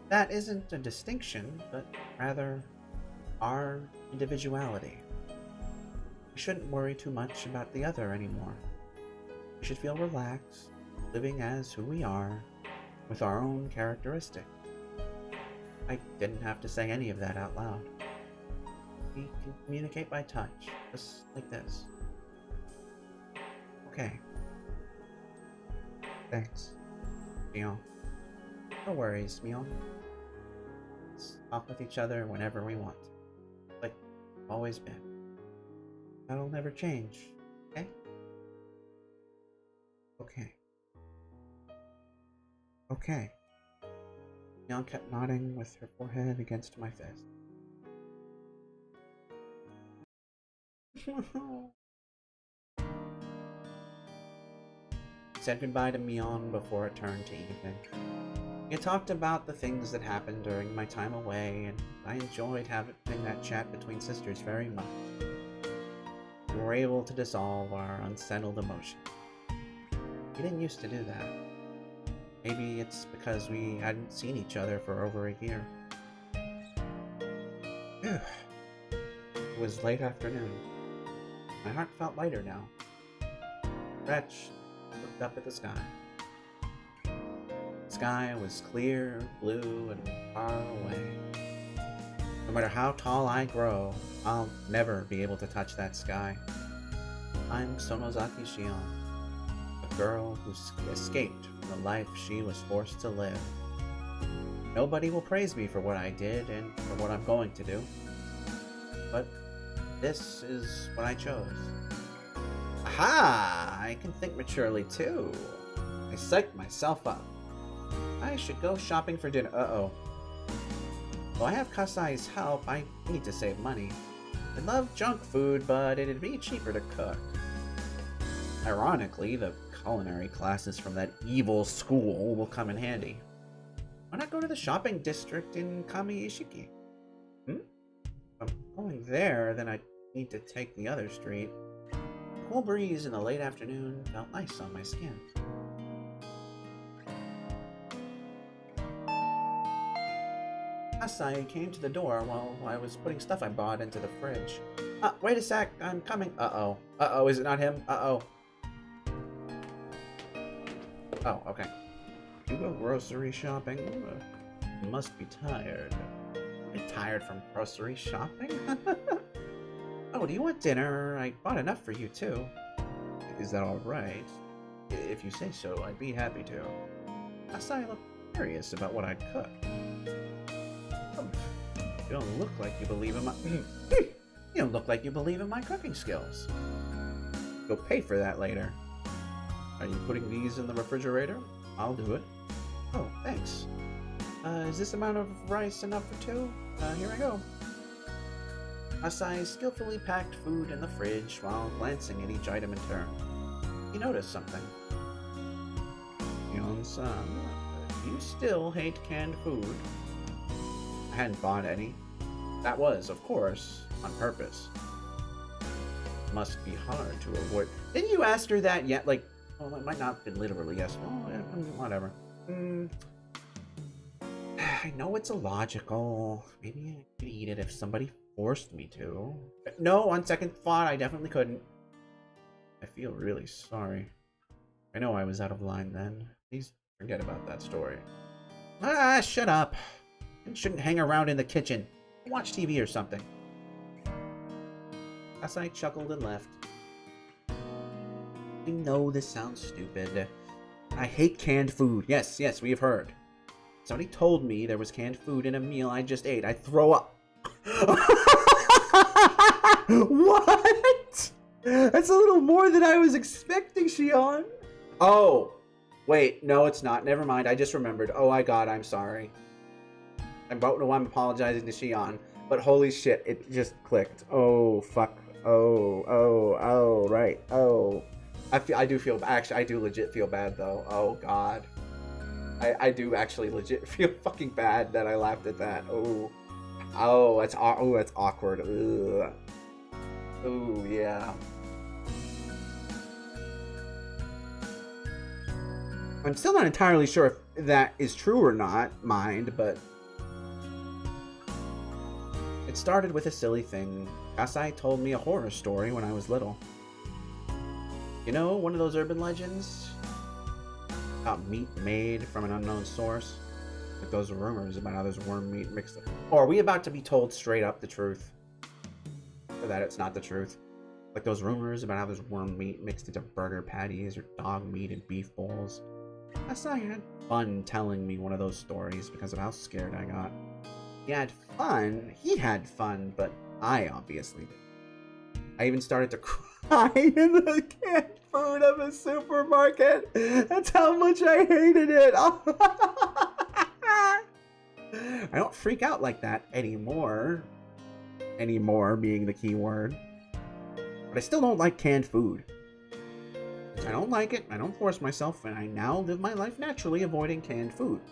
That isn't a distinction, but rather our individuality. We shouldn't worry too much about the other anymore. We should feel relaxed, living as who we are, with our own characteristics. I didn't have to say any of that out loud. We can communicate by touch, just like this. Okay. Thanks, Mion. No worries, Mion. Let's talk with each other whenever we want. Like always been. That'll never change, okay? Okay. Okay. Mion kept nodding with her forehead against my fist. Said goodbye to Mion before it turned to evening. We talked about the things that happened during my time away, and I enjoyed having that chat between sisters very much. We were able to dissolve our unsettled emotions. We didn't used to do that. Maybe it's because we hadn't seen each other for over a year. Phew. It was late afternoon. My heart felt lighter now. Stretched, looked up at the sky. The sky was clear, blue, and far away. No matter how tall I grow, I'll never be able to touch that sky. I'm Sonozaki Shion, a girl who escaped from the life she was forced to live. Nobody will praise me for what I did and for what I'm going to do. But this is what I chose. Aha! I can think maturely too. I psyched myself up. I should go shopping for dinner. Uh-oh. Though I have Kasai's help, I need to save money. I love junk food, but it'd be cheaper to cook. Ironically, the culinary classes from that evil school will come in handy. Why not go to the shopping district in Kamiishiki? If I'm going there, then I need to take the other street. The cool breeze in the late afternoon felt nice on my skin. Kasai came to the door while I was putting stuff I bought into the fridge. Wait a sec, I'm coming. Uh-oh. Uh-oh, is it not him? Uh-oh. Oh, okay. You go grocery shopping? You must be tired. I'm tired from grocery shopping? Oh, do you want dinner? I bought enough for you, too. Is that alright? If you say so, I'd be happy to. Kasai looked curious about what I'd cook. You don't look like you believe in my... You don't look like you believe in my cooking skills. You'll pay for that later. Are you putting these in the refrigerator? I'll do it. Oh, thanks. Is this amount of rice enough for two? Here I go. Asai skillfully packed food in the fridge while glancing at each item in turn. He noticed something. Yon-san, you still hate canned food? I hadn't bought any. That was, of course, on purpose. Must be hard to avoid. Didn't you ask her that yet? Like, well, it might not have been literally yes. Oh, whatever. I know it's illogical. Maybe I could eat it if somebody forced me to. But no, on second thought, I definitely couldn't. I feel really sorry. I know I was out of line then. Please forget about that story. Ah, shut up. You shouldn't hang around in the kitchen. Watch TV or something. Kasai chuckled and left. I know this sounds stupid. I hate canned food. Yes, we have heard. Somebody told me there was canned food in a meal I just ate. I'd throw up. What? That's a little more than I was expecting, Shion. Oh, wait. No, it's not. Never mind. I just remembered. Oh my god, I'm sorry. I'm apologizing to Shion. But holy shit, it just clicked. Oh, fuck. Oh, right. Oh. I do feel, actually, I do legit feel bad, though. Oh, God. I do actually legit feel fucking bad that I laughed at that. Oh, that's awkward. Ugh. Oh, yeah. I'm still not entirely sure if that is true or not, mind, but... It started with a silly thing. Kasai told me a horror story when I was little. You know, one of those urban legends? About meat made from an unknown source? Like those rumors about how there's worm meat mixed up. Or are we about to be told straight up the truth? Or that it's not the truth? Like those rumors about how there's worm meat mixed into burger patties or dog meat and beef bowls. Kasai had fun telling me one of those stories because of how scared I got. He had fun, but I obviously did. I even started to cry in the canned food of a supermarket. That's how much I hated it. I don't freak out like that anymore. Anymore being the key word. But I still don't like canned food. I don't like it, I don't force myself, and I now live my life naturally avoiding canned food.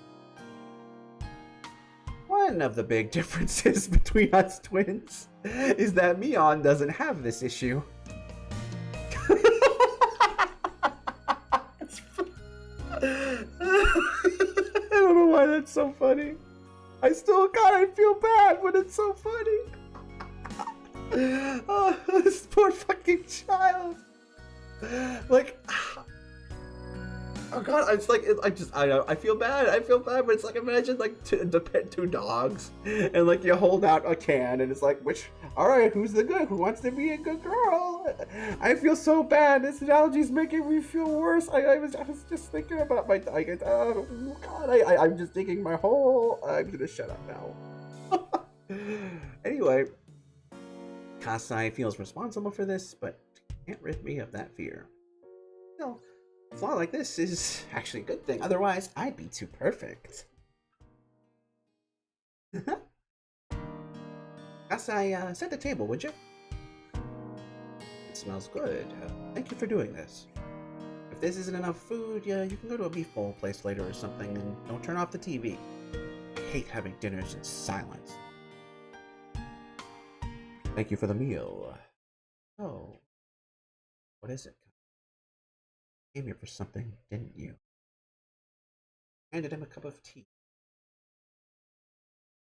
One of the big differences between us twins is that Mion doesn't have this issue. I don't know why that's so funny. I still kind of feel bad, but it's so funny. Oh, this poor fucking child. Like, Oh god, it's like I know I feel bad. I feel bad, but it's like imagine like to pet two dogs, and like you hold out a can, and it's like which. All right, who's the good? Who wants to be a good girl? I feel so bad. This analogy's making me feel worse. I was just thinking about my like. Oh god, I'm just digging my hole. I'm gonna shut up now. Anyway, Kasai feels responsible for this, but can't rid me of that fear. No. A flaw like this is actually a good thing. Otherwise, I'd be too perfect. Kasai, set the table, would you? It smells good. Thank you for doing this. If this isn't enough food, yeah, you can go to a beef bowl place later or something, and don't turn off the TV. I hate having dinners in silence. Thank you for the meal. Oh, what is it? You came here for something, didn't you? Handed him a cup of tea.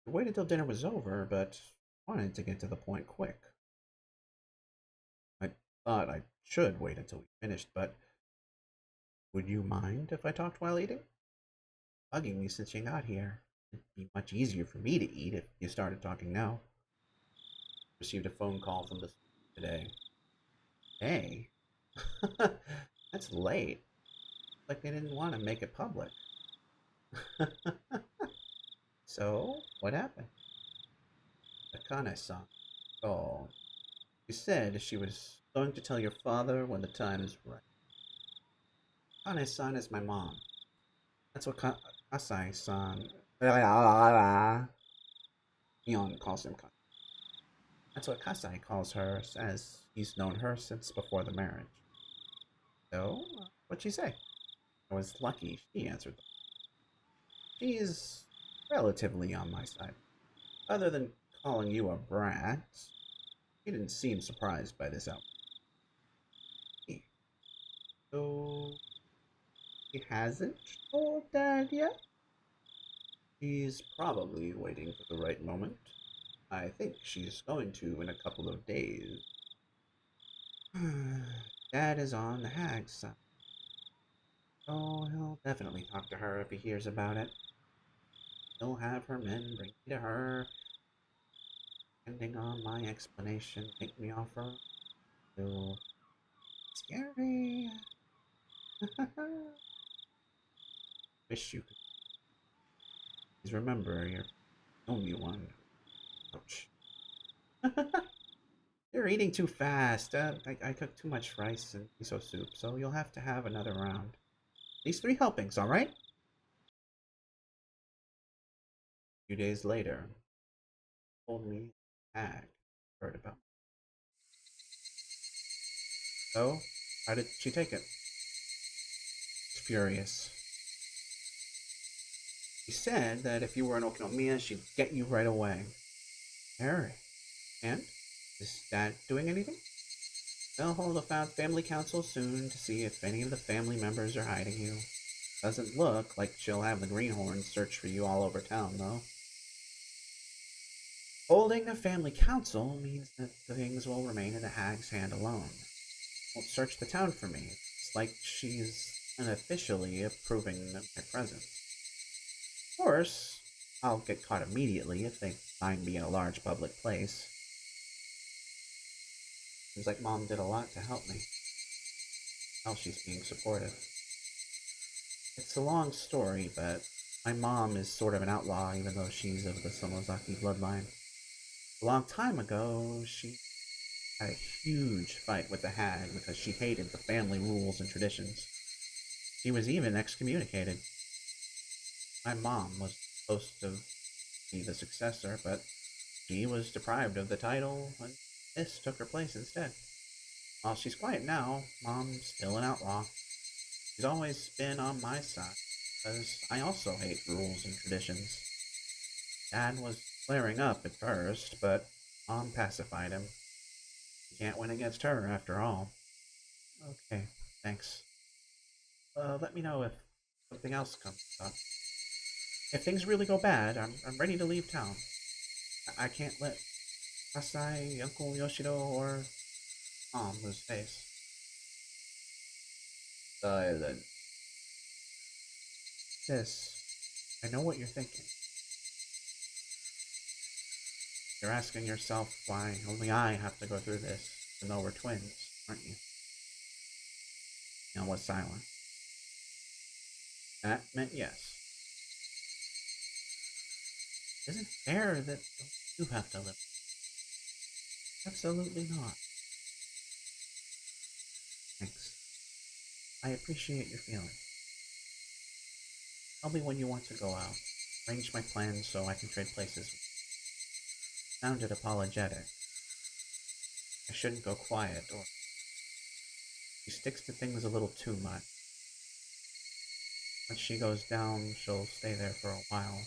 I waited until dinner was over, but wanted to get to the point quick. I thought I should wait until we finished, but would you mind if I talked while eating? Bugging me since you got here. It'd be much easier for me to eat if you started talking now. Received a phone call from the today. Hey, that's late. Like they didn't want to make it public. So, what happened? Akane-san called. She said she was going to tell your father when the time is right. Akane-san is my mom. That's what Kasai-san. Neon calls him. That's what Kasai calls her, as he's known her since before the marriage. So, what'd she say? I was lucky she answered. She's relatively on my side. Other than calling you a brat, she didn't seem surprised by this outcome. So, she hasn't told Dad yet? She's probably waiting for the right moment. I think she's going to in a couple of days. Dad is on the hag side. Oh, he'll definitely talk to her if he hears about it. He'll have her men bring me to her. Depending on my explanation, make me offer. So scary. Wish you could. Please remember, you're the only one. Ouch. You're eating too fast. I cooked too much rice and miso soup, so you'll have to have another round. These 3 helpings, alright? A few days later, told me Hag heard about me. So, how did she take it? Furious. She said that if you were an Okinomiya, she'd get you right away. Harry. And? Is Dad doing anything? They'll hold a family council soon to see if any of the family members are hiding you. Doesn't look like she'll have the greenhorns search for you all over town, though. Holding a family council means that the things will remain in the hag's hand alone. Won't search the town for me. It's like she's unofficially approving of my presence. Of course, I'll get caught immediately if they find me in a large public place. Seems like Mom did a lot to help me. Now she's being supportive. It's a long story, but my mom is sort of an outlaw, even though she's of the Somozaki bloodline. A long time ago, she had a huge fight with the hag because she hated the family rules and traditions. She was even excommunicated. My mom was supposed to be the successor, but she was deprived of the title, and this took her place instead. While she's quiet now, Mom's still an outlaw. She's always been on my side, because I also hate rules and traditions. Dad was flaring up at first, but Mom pacified him. You can't win against her, after all. Okay, thanks. Let me know if something else comes up. If things really go bad, I'm ready to leave town. I can't let Kasai, Uncle Yoshido, or Mom lose face. Silence. Sis, I know what you're thinking. You're asking yourself why only I have to go through this, even though we're twins, aren't you? Neil was silent. That meant yes. It isn't fair that you have to live. Absolutely not. Thanks. I appreciate your feelings. Tell me when you want to go out. Arrange my plans so I can trade places. Sounded apologetic. I shouldn't go quiet, or she sticks to things a little too much. Once she goes down, she'll stay there for a while.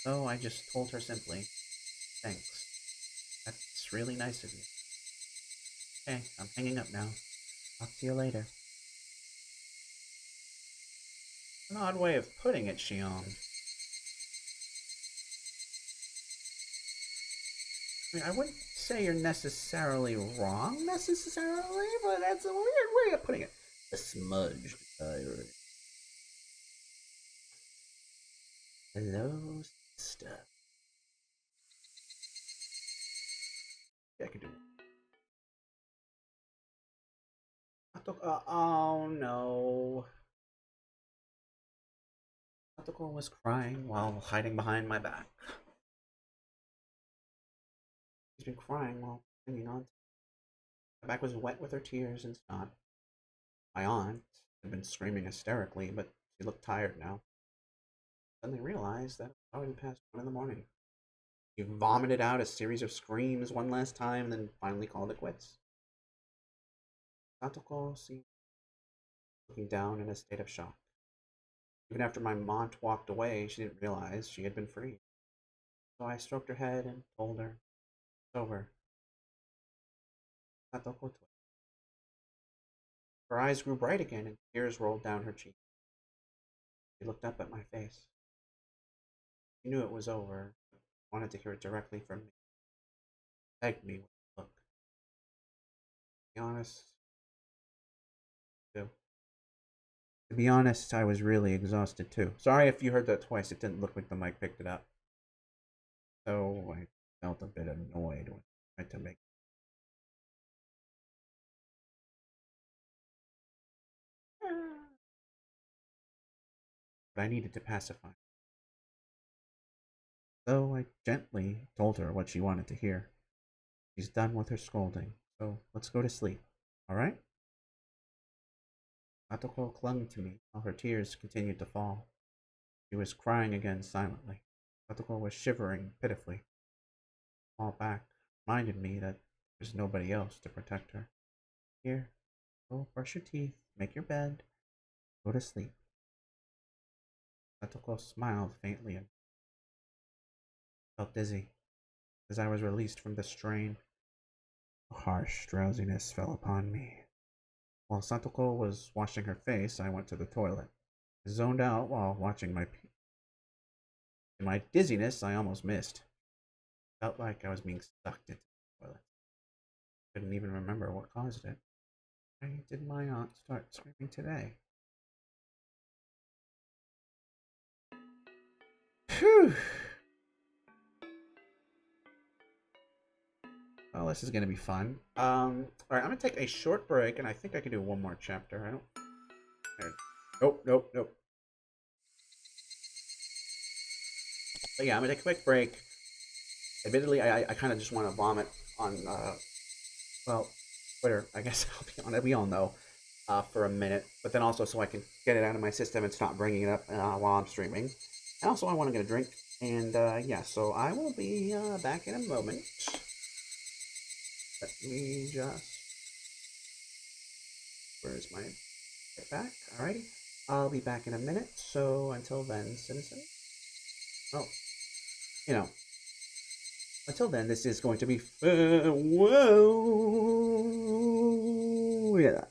So I just told her simply, thanks. That's really nice of you. Okay, I'm hanging up now. Talk to you later. An odd way of putting it, Shion. I mean, I wouldn't say you're necessarily wrong, necessarily, but that's a weird way of putting it. A smudged diary. Hello, sister. Yeah, I can do it. Oh no. Satoko was crying while hiding behind my back. She's been crying while hanging on. My back was wet with her tears and snot. My aunt had been screaming hysterically, but she looked tired now. Suddenly realized that it was already past 1 in the morning. She vomited out a series of screams one last time, then finally called it quits. Satoko seemed looking down in a state of shock. Even after my aunt walked away, she didn't realize she had been freed. So I stroked her head and told her, it's over. Satoko twitched. Her eyes grew bright again and tears rolled down her cheeks. She looked up at my face. She knew it was over, but wanted to hear it directly from me. Begged me with a look. To be honest, too. To be honest, I was really exhausted too. Sorry if you heard that twice. It didn't look like the mic picked it up. So I felt a bit annoyed when I tried to make. But I needed to pacify. So I gently told her what she wanted to hear. She's done with her scolding, so let's go to sleep. All right? Satoko clung to me while her tears continued to fall. She was crying again silently. Satoko was shivering pitifully. Fall back reminded me that there was nobody else to protect her. Here, go brush your teeth, make your bed, go to sleep. Satoko smiled faintly and felt dizzy. As I was released from the strain, a harsh drowsiness fell upon me. While Satoko was washing her face, I went to the toilet. I zoned out while watching my pee. In my dizziness, I almost missed. Felt like I was being sucked into the toilet. Couldn't even remember what caused it. Why did my aunt start screaming today? Phew. Oh, this is gonna be fun. Alright, I'm gonna take a short break, and I think I can do one more chapter. I don't. Nope. But yeah, I'm gonna take a quick break. Admittedly, I kind of just want to vomit on, well, Twitter. I guess I'll be honest. We all know, for a minute. But then also so I can get it out of my system and stop bringing it up while I'm streaming. And also I want to get a drink. And yeah, so I will be back in a moment. Let me just. Where's my get back? Alrighty. I'll be back in a minute. So until then, citizen. Oh, you know. Until then, this is going to be. Whoa! Yeah.